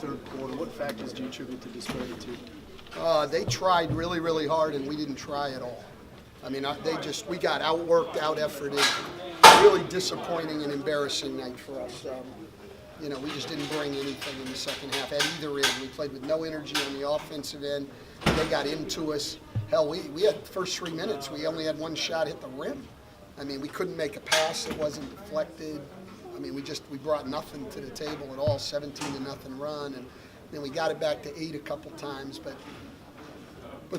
third quarter. What factors do you attribute the disparity to? They tried really, really hard, and we didn't try at all. I mean, we got outworked, out-efforted. Really disappointing and embarrassing night for us. We just didn't bring anything in the second half at either end. We played with no energy on the offensive end. They got into us. Hell, we had the first 3 minutes. We only had one shot hit the rim. I mean, we couldn't make a pass that wasn't deflected. I mean, we brought nothing to the table at all. 17-0 run, and then we got it back to 8 a couple times, but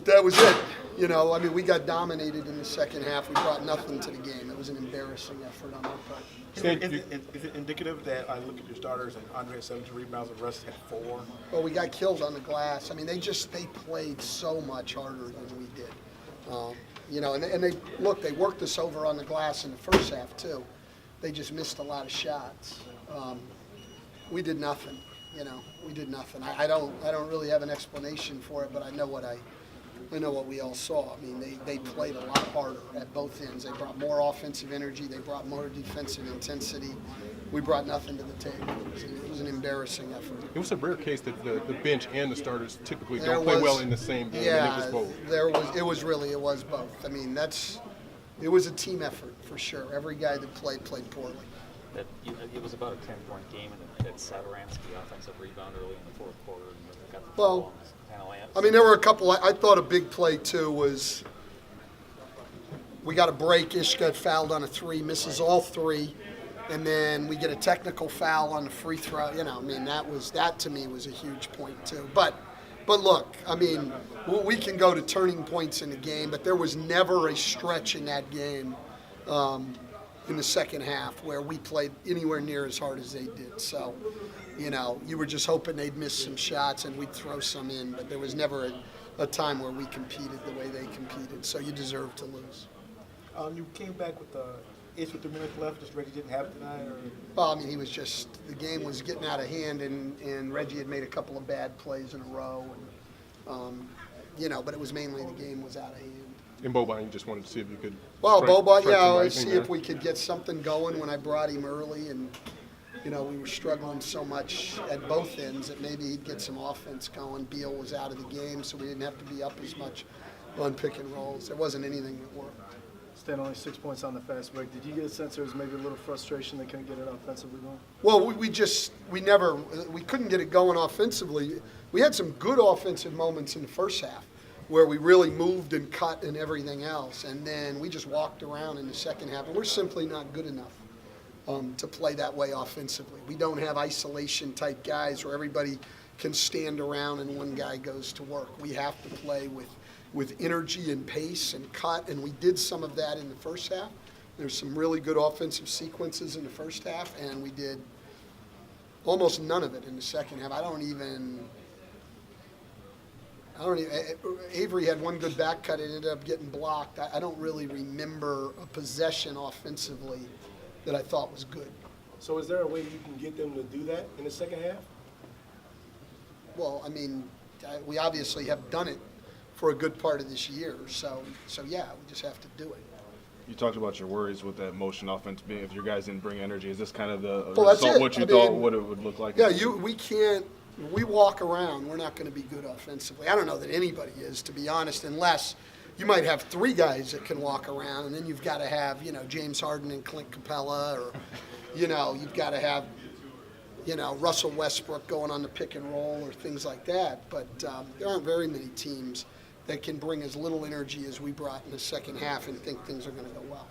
that was it. I mean, we got dominated in the second half. We brought nothing to the game. It was an embarrassing effort on our part. Is it indicative that I look at your starters and Andre had 17 rebounds and Russ had 4? Well, we got killed on the glass. I mean, they played so much harder than we did. And they worked us over on the glass in the first half too. They just missed a lot of shots. We did nothing. We did nothing. I don't really have an explanation for it, but I know what we all saw. I mean, they played a lot harder at both ends. They brought more offensive energy. They brought more defensive intensity. We brought nothing to the table. It was an embarrassing effort. It was a rare case that the bench and the starters typically don't play well in the same game. Yeah, and it was both. It was both. I mean, it was a team effort for sure. Every guy that played poorly. It was about a 10-point game, and that Satoransky offensive rebound early in the fourth quarter. And got the ball on his penalty. I mean, there were a couple. I thought a big play too was we got a break. Ish got fouled on a 3, misses all 3, and then we get a technical foul on the free throw. I mean, that to me was a huge point too. But look, I mean, we can go to turning points in the game, but there was never a stretch in that game in the second half where we played anywhere near as hard as they did. So, you were just hoping they'd miss some shots and we'd throw some in, but there was never a time where we competed the way they competed. So you deserve to lose. You came back with the 3 minutes left. Just Reggie didn't have it tonight, or? Well, I mean, the game was getting out of hand, and Reggie had made a couple of bad plays in a row, and but it was mainly the game was out of hand. And Boban, you just wanted to see if you could. Well, Boban, see if we could get something going when I brought him early, and we were struggling so much at both ends that maybe he'd get some offense going. Beal was out of the game, so we didn't have to be up as much on pick and rolls. There wasn't anything that worked. Stan, only 6 points on the fast break. Did you get a sense there was maybe a little frustration they couldn't get it offensively going? Well, we couldn't get it going offensively. We had some good offensive moments in the first half where we really moved and cut and everything else, and then we just walked around in the second half, and we're simply not good enough to play that way offensively. We don't have isolation-type guys where everybody can stand around and one guy goes to work. We have to play with energy and pace and cut, and we did some of that in the first half. There's some really good offensive sequences in the first half, and we did almost none of it in the second half. Avery had one good back cut. It ended up getting blocked. I don't really remember a possession offensively that I thought was good. So is there a way you can get them to do that in the second half? Well, I mean, we obviously have done it for a good part of this year. So yeah, we just have to do it. You talked about your worries with that motion offense being if your guys didn't bring energy. Is this kind of the well, result what you thought what it would look like? Yeah, we can't. We walk around, we're not going to be good offensively. I don't know that anybody is, to be honest, unless you might have 3 guys that can walk around, and then you've got to have, James Harden and Clint Capella, or, you've got to have, Russell Westbrook going on the pick and roll or things like that. But there aren't very many teams that can bring as little energy as we brought in the second half and think things are going to go well.